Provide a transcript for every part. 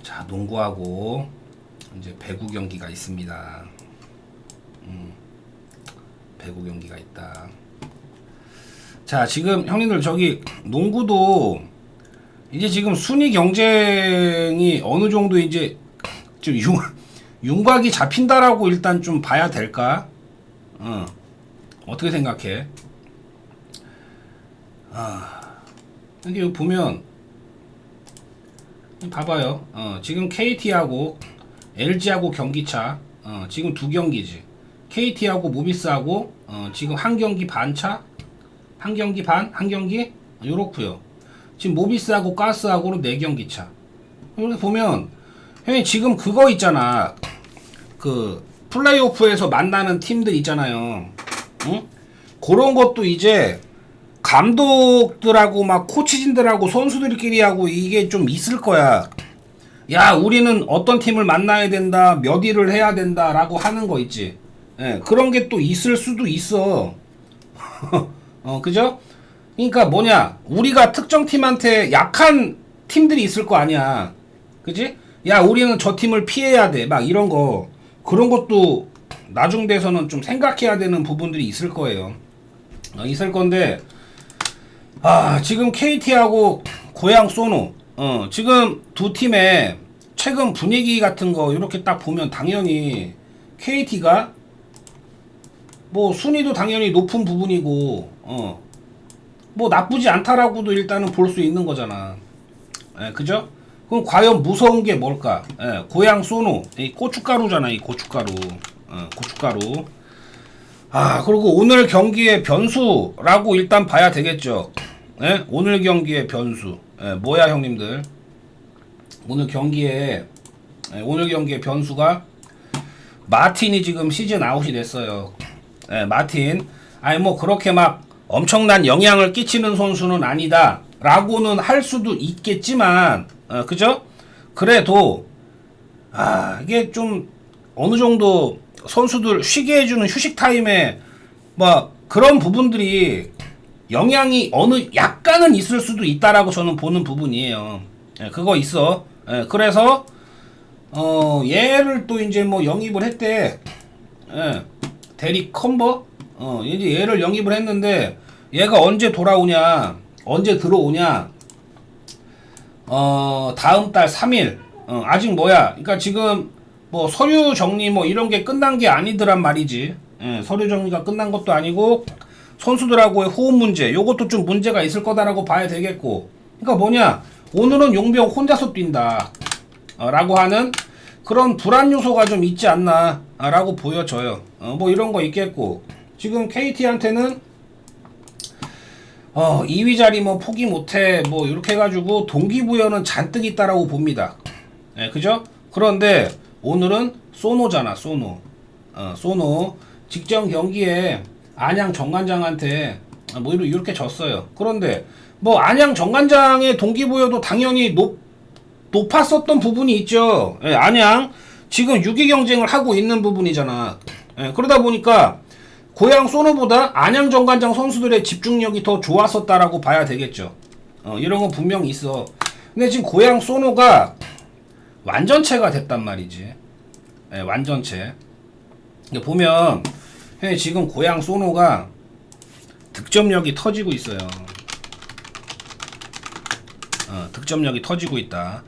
자, 농구하고 이제 배구 경기가 있습니다. 배구 경기가 있다. 자, 지금 형님들 저기 농구도 이제 지금 순위 경쟁이 어느 정도 이제 좀 윤곽이 잡힌다라고 일단 좀 봐야 될까? 어떻게 생각해? 여기 보면 봐봐요. 지금 KT하고 LG하고 경기차 지금 두 경기지. KT하고 모비스하고 지금 한 경기 반 차? 한 경기 반? 한 경기? 요렇고요. 지금 모비스하고 가스하고는 4경기 차. 이렇게 보면 형님 지금 그거 있잖아. 그 플레이오프에서 만나는 팀들 있잖아요. 응? 그런 것도 이제 감독들하고 막 코치진들하고 선수들끼리 하고 이게 좀 있을 거야. 야, 우리는 어떤 팀을 만나야 된다, 몇 일을 해야 된다 라고 하는 거 있지. 예, 그런 게 또 있을 수도 있어. 그죠? 그러니까 뭐냐, 우리가 특정 팀한테 약한 팀들이 있을 거 아니야. 그지? 야, 우리는 저 팀을 피해야 돼. 막 이런 거. 그런 것도 나중 돼서는 좀 생각해야 되는 부분들이 있을 거예요. 있을 건데, 지금 KT하고 고양 소노, 지금 두 팀의 최근 분위기 같은 거 이렇게 딱 보면 당연히 KT가 뭐 순위도 당연히 높은 부분이고, 뭐 나쁘지 않다라고도 일단은 볼 수 있는 거잖아. 예, 그죠? 그럼 과연 무서운 게 뭘까? 예, 고양 소노, 이 고춧가루잖아, 이 고춧가루. 고춧가루. 그리고 오늘 경기의 변수라고 일단 봐야 되겠죠. 예? 오늘 경기의 변수. 예, 뭐야, 형님들? 오늘 경기의 변수가 마틴이 지금 시즌 아웃이 됐어요. 예, 마틴. 아니, 뭐, 그렇게 막 엄청난 영향을 끼치는 선수는 아니다. 라고는 할 수도 있겠지만, 그죠? 그래도, 이게 좀, 어느 정도 선수들 쉬게 해주는 휴식 타임에, 뭐, 그런 부분들이 영향이 약간은 있을 수도 있다라고 저는 보는 부분이에요. 예, 그거 있어. 예, 그래서, 얘를 또 이제 뭐 영입을 했대. 예, 데릭 컴버? 이제 얘를 영입을 했는데, 얘가 언제 돌아오냐, 언제 들어오냐, 다음 달 3일, 아직 뭐야, 그러니까 지금 뭐 서류 정리 뭐 이런 게 끝난 게 아니더란 말이지. 예, 서류 정리가 끝난 것도 아니고, 선수들하고의 호흡 문제, 요것도 좀 문제가 있을 거다라고 봐야 되겠고, 그러니까 뭐냐, 오늘은 용병 혼자서 뛴다, 라고 하는 그런 불안 요소가 좀 있지 않나, 라고 보여져요. 뭐 이런 거 있겠고, 지금 KT한테는 2위 자리 뭐 포기 못해 뭐 이렇게 해가지고 동기부여는 잔뜩 있다라고 봅니다. 예, 그죠? 그런데 오늘은 소노잖아, 소노. 소노 직전 경기에 안양 정관장한테 뭐 이렇게 졌어요. 그런데 뭐 안양 정관장의 동기부여도 당연히 높았었던 부분이 있죠. 예, 안양 지금 6위 경쟁을 하고 있는 부분이잖아. 예, 그러다 보니까 고양 소노보다 안양 정관장 선수들의 집중력이 더 좋았었다라고 봐야 되겠죠. 이런 건 분명히 있어. 근데 지금 고양 소노가 완전체가 됐단 말이지. 예, 완전체. 보면 지금 고양 소노가 득점력이 터지고 있어요. 득점력이 터지고 있다.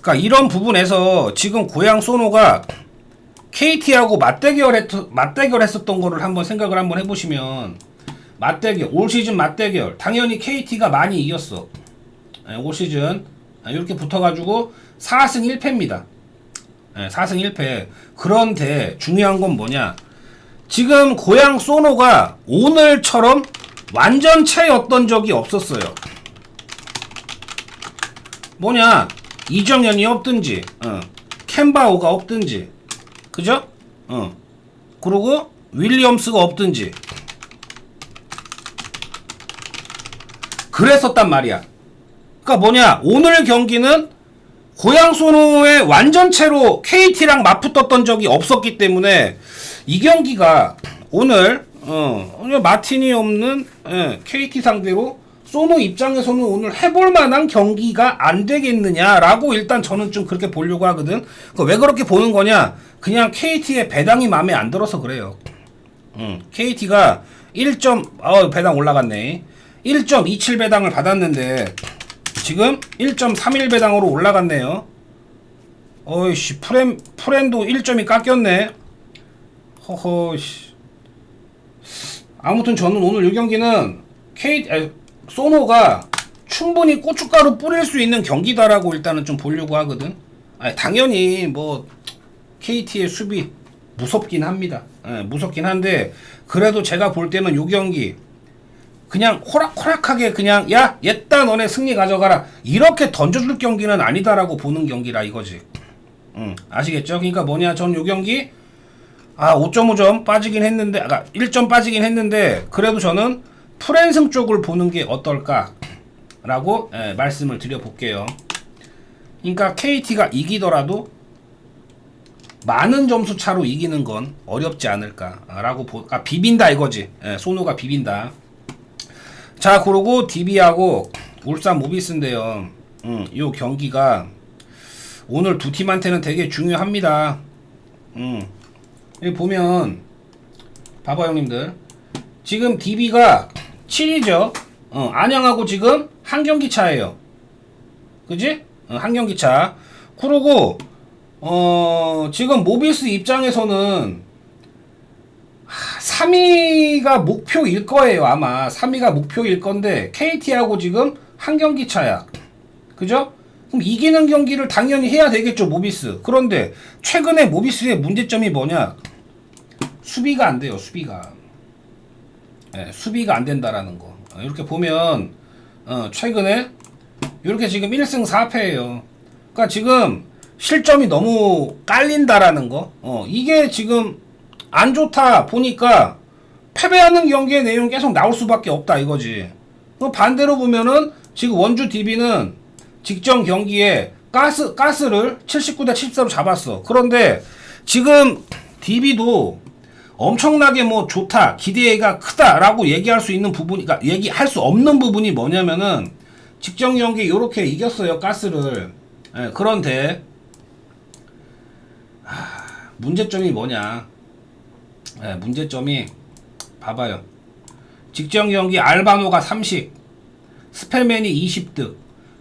그러니까 이런 부분에서 지금 고양 소노가 KT하고 맞대결했었던 거를 한번 생각을 한번 해보시면, 올 시즌 맞대결 당연히 KT가 많이 이겼어. 올 시즌 이렇게 붙어가지고 4승 1패입니다. 4승 1패. 그런데 중요한 건 뭐냐, 지금 고양 소노가 오늘처럼 완전체였던 적이 없었어요. 뭐냐, 이정현이 없든지, 캔바오가 없든지, 그죠? 그리고 윌리엄스가 없든지 그랬었단 말이야. 그러니까 뭐냐, 오늘 경기는 고양 소노의 완전체로 KT랑 맞붙었던 적이 없었기 때문에 이 경기가 오늘 마틴이 없는 KT 상대로 소노 입장에서는 오늘 해볼 만한 경기가 안 되겠느냐라고 일단 저는 좀 그렇게 보려고 하거든. 왜 그렇게 보는 거냐? 그냥 KT의 배당이 마음에 안 들어서 그래요. KT가 배당 올라갔네. 1.27 배당을 받았는데 지금 1.31 배당으로 올라갔네요. 어이씨, 프렌도 1점이 깎였네. 허허씨. 아무튼 저는 오늘 이 경기는 소노가 충분히 고춧가루 뿌릴 수 있는 경기다라고 일단은 좀 보려고 하거든. 당연히 뭐 KT의 수비 무섭긴 합니다. 무섭긴 한데 그래도 제가 볼 때는 요 경기 그냥 호락호락하게 그냥 야 얘따 너네 승리 가져가라 이렇게 던져줄 경기는 아니다라고 보는 경기라 이거지. 아시겠죠? 그러니까 뭐냐, 전 요 경기 5.5점 빠지긴 했는데 1점 빠지긴 했는데 그래도 저는 프랜승 쪽을 보는 게 어떨까라고 말씀을 드려볼게요. 그러니까 KT가 이기더라도 많은 점수 차로 이기는 건 어렵지 않을까라고 비빈다 이거지. 소노가 비빈다. 자, 그리고 DB하고 울산 모비스인데요. 요 경기가 오늘 두 팀한테는 되게 중요합니다. 여기 보면 봐봐 형님들, 지금 DB가 7위죠. 안양하고 지금 한 경기 차예요. 그지? 한 경기 차. 그리고 지금 모비스 입장에서는 3위가 목표일 거예요. 아마 3위가 목표일 건데 KT하고 지금 한 경기 차야. 그죠? 그럼 이기는 경기를 당연히 해야 되겠죠, 모비스. 그런데 최근에 모비스의 문제점이 뭐냐? 수비가 안 돼요, 수비가. 수비가 안 된다라는 거. 이렇게 보면 최근에 이렇게 지금 1승 4패예요. 그러니까 지금 실점이 너무 깔린다라는 거. 이게 지금 안 좋다 보니까 패배하는 경기의 내용 계속 나올 수밖에 없다 이거지. 반대로 보면은 지금 원주 DB는 직전 경기에 가스를 79대 74로 잡았어. 그런데 지금 DB도 엄청나게 뭐 좋다, 기대가 크다라고 얘기할 수 있는 부분이, 그러니까 얘기할 수 없는 부분이 뭐냐면은 직전 경기 이렇게 이겼어요, 가스를. 그런데 문제점이 뭐냐? 문제점이 봐봐요. 직전 경기 알바노가 30, 스펠맨이 20득,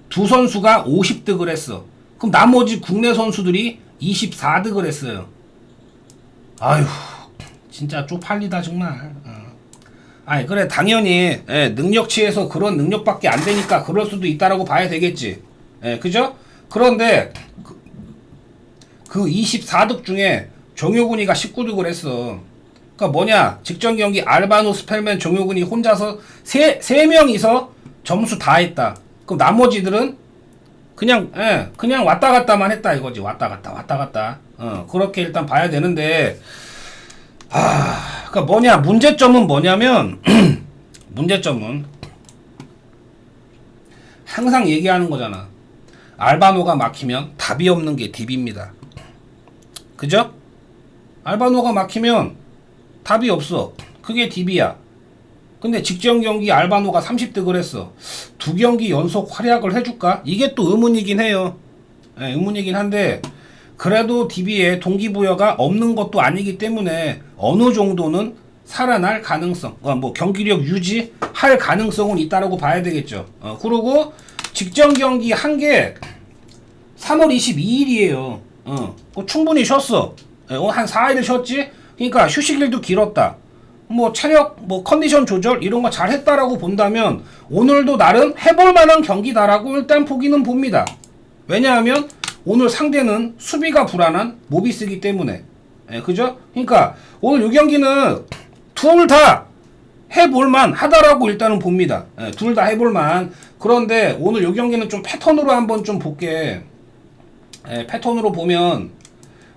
두 선수가 50득을 했어. 그럼 나머지 국내 선수들이 24득을 했어요. 아휴, 진짜 쪽팔리다 정말. 그래, 당연히 능력치에서 그런 능력밖에 안 되니까 그럴 수도 있다라고 봐야 되겠지. 그죠? 그런데 그 24득 중에 정효근이가 19득을 했어. 그러니까 뭐냐, 직전 경기 알바노, 스펠맨, 정효근이 혼자서 세 명이서 점수 다 했다. 그럼 나머지들은 그냥 왔다 갔다만 했다 이거지. 왔다 갔다. 그렇게 일단 봐야 되는데, 그러니까 뭐냐, 문제점은 뭐냐면 문제점은 항상 얘기하는 거잖아. 알바노가 막히면 답이 없는 게 DB입니다. 그죠? 알바노가 막히면 답이 없어. 그게 DB야. 근데 직전 경기 알바노가 30득을 했어. 두 경기 연속 활약을 해줄까? 이게 또 의문이긴 해요. 의문이긴 한데 그래도 DB에 동기부여가 없는 것도 아니기 때문에 어느 정도는 살아날 가능성, 뭐 경기력 유지할 가능성은 있다라고 봐야 되겠죠. 그리고 직전 경기 한 게 3월 22일이에요. 충분히 쉬었어. 한 4일을 쉬었지? 그러니까 휴식일도 길었다. 뭐 체력, 뭐 컨디션 조절 이런 거 잘 했다라고 본다면 오늘도 나름 해볼 만한 경기다라고 일단 보기는 봅니다. 왜냐하면 오늘 상대는 수비가 불안한 모비스이기 때문에. 그죠? 그러니까 오늘 이 경기는 둘 다 해볼만 하다라고 일단은 봅니다. 둘 다 해볼만. 그런데 오늘 이 경기는 좀 패턴으로 한번 좀 볼게. 패턴으로 보면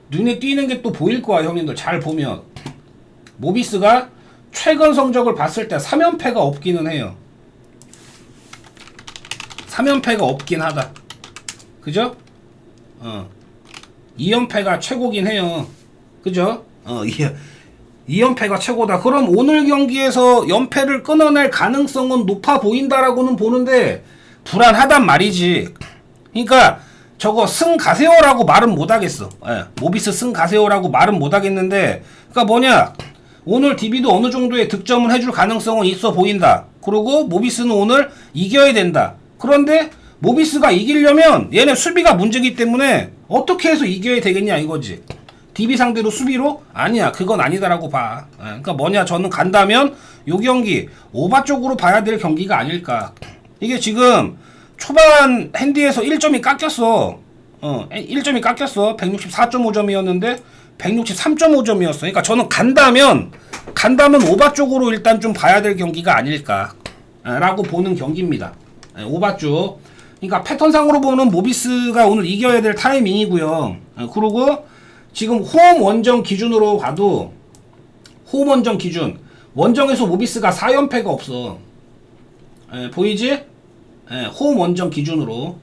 눈에 띄는 게 또 보일 거야, 형님들. 잘 보면 모비스가 최근 성적을 봤을 때 3연패가 없기는 해요. 3연패가 없긴 하다. 그죠? 2연패가 최고긴 해요. 그죠? 2연패가 최고다. 그럼 오늘 경기에서 연패를 끊어낼 가능성은 높아 보인다라고는 보는데 불안하단 말이지. 그러니까 저거 승 가세요라고 말은 못하겠어. 예, 모비스 승 가세요라고 말은 못하겠는데, 그러니까 뭐냐, 오늘 DB도 어느 정도의 득점을 해줄 가능성은 있어 보인다. 그리고 모비스는 오늘 이겨야 된다. 그런데 모비스가 이기려면 얘네 수비가 문제기 때문에 어떻게 해서 이겨야 되겠냐 이거지. DB 상대로 수비로? 아니야, 그건 아니다라고 봐. 예, 그러니까 뭐냐, 저는 간다면 요 경기 오바 쪽으로 봐야 될 경기가 아닐까. 이게 지금 초반 핸디에서 1점이 깎였어. 1점이 깎였어. 164.5점이었는데 163.5점이었어. 그러니까 저는 간다면 오바 쪽으로 일단 좀 봐야 될 경기가 아닐까 라고 보는 경기입니다. 오바 쪽. 그러니까 패턴상으로 보는 모비스가 오늘 이겨야 될 타이밍이고요. 그리고 지금 홈 원정 기준으로 봐도 홈 원정 기준, 원정에서 모비스가 4연패가 없어. 보이지? 홈 원정 기준으로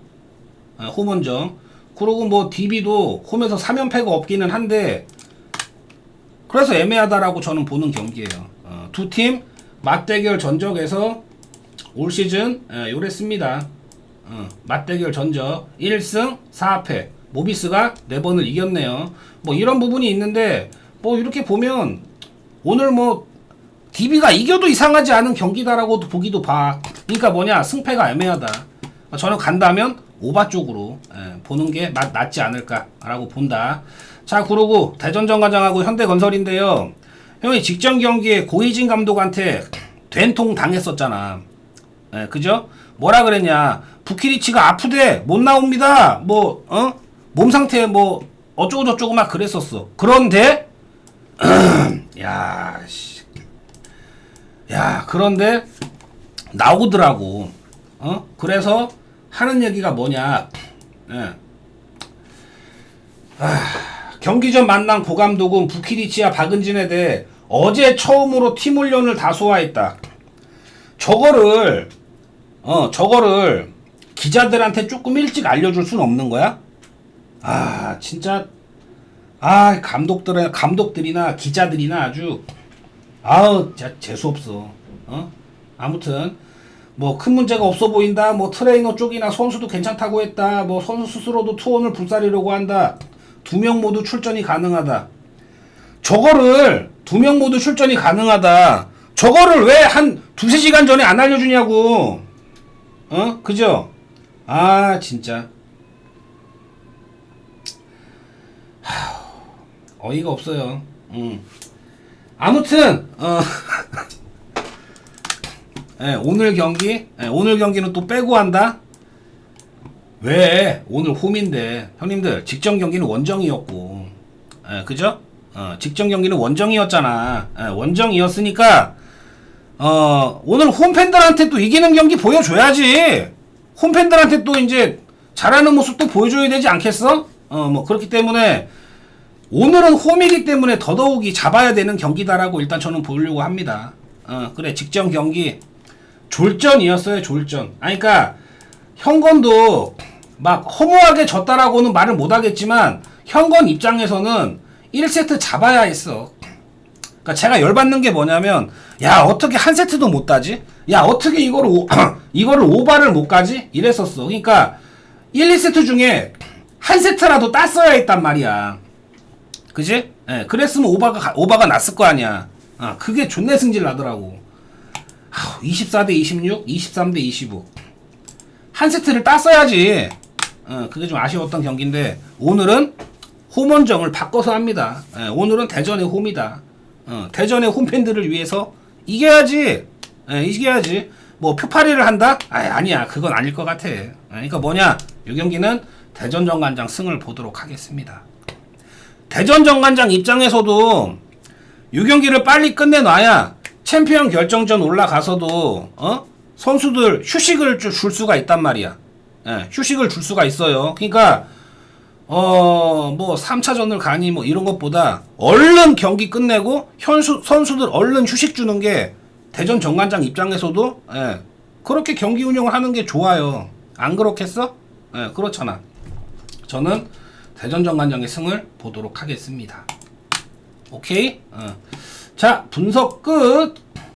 홈 원정. 그리고 뭐 DB도 홈에서 3연패가 없기는 한데, 그래서 애매하다라고 저는 보는 경기예요. 두 팀 맞대결 전적에서 올 시즌 요랬습니다. 맞대결 전적 1승 4패. 모비스가 4번을 이겼네요. 뭐 이런 부분이 있는데, 뭐 이렇게 보면 오늘 뭐 DB가 이겨도 이상하지 않은 경기다라고 보기도 봐. 그러니까 뭐냐, 승패가 애매하다. 저는 간다면 오바 쪽으로 보는 게 낫지 않을까라고 본다. 자, 그러고 대전정관장하고 현대건설인데요. 형이 직전 경기에 고이진 감독한테 된통 당했었잖아. 그죠? 뭐라 그랬냐? 부키리치가 아프대, 못 나옵니다. 뭐 몸 상태 뭐 어쩌고 저쩌고 막 그랬었어. 그런데 그런데 나오더라고. 그래서 하는 얘기가 뭐냐? 경기 전 만난 고감독은 부키리치와 박은진에 대해 어제 처음으로 팀 훈련을 다소화했다. 저거를 기자들한테 조금 일찍 알려줄 수는 없는 거야? 진짜 감독들이나 기자들이나 아주 진짜 재수없어. 아무튼 뭐 큰 문제가 없어 보인다. 뭐 트레이너 쪽이나 선수도 괜찮다고 했다. 뭐 선수 스스로도 투혼을 불사르려고 한다. 2명 모두 출전이 가능하다. 저거를 2명 모두 출전이 가능하다. 저거를 왜 한 2-3시간 전에 안 알려주냐고. 그죠? 진짜 어이가 없어요. 아무튼 오늘 경기는 또 빼고 한다? 왜? 오늘 홈인데. 형님들, 직전 경기는 원정이었고, 그죠? 직전 경기는 원정이었잖아. 원정이었으니까 오늘 홈팬들한테 또 이기는 경기 보여줘야지. 홈팬들한테 또 이제 잘하는 모습 또 보여줘야 되지 않겠어? 뭐 그렇기 때문에 오늘은 홈이기 때문에 더더욱이 잡아야 되는 경기다라고 일단 저는 보려고 합니다. 그래, 직전 경기 졸전이었어요. 졸전. 그러니까 현건도 막 허무하게 졌다라고는 말을 못하겠지만 현건 입장에서는 1세트 잡아야 했어. 그러니까 제가 열받는 게 뭐냐면, 야, 어떻게 한 세트도 못 따지? 야, 어떻게 이거를 오바를 못 가지? 이랬었어. 그러니까 1, 2세트 중에 한 세트라도 땄어야 했단 말이야. 그지? 그랬으면 오바가 났을 거 아니야. 그게 존내 승질 나더라고. 24대 26, 23대 25. 한 세트를 땄어야지. 그게 좀 아쉬웠던 경기인데, 오늘은 홈원정을 바꿔서 합니다. 오늘은 대전의 홈이다. 대전의 홈팬들을 위해서 이겨야지. 이겨야지. 뭐 표파리를 한다? 아니야. 그건 아닐 것 같아. 그러니까 뭐냐, 이 경기는 대전정관장 승을 보도록 하겠습니다. 대전정관장 입장에서도 이 경기를 빨리 끝내놔야 챔피언 결정전 올라가서도 선수들 휴식을 줄 수가 있단 말이야. 휴식을 줄 수가 있어요. 그러니까 뭐 3차전을 가니 뭐 이런 것보다 얼른 경기 끝내고 선수들 얼른 휴식 주는 게 대전 정관장 입장에서도 그렇게 경기 운영을 하는 게 좋아요. 안 그렇겠어? 그렇잖아. 저는 대전 정관장의 승을 보도록 하겠습니다. 오케이? 자, 분석 끝.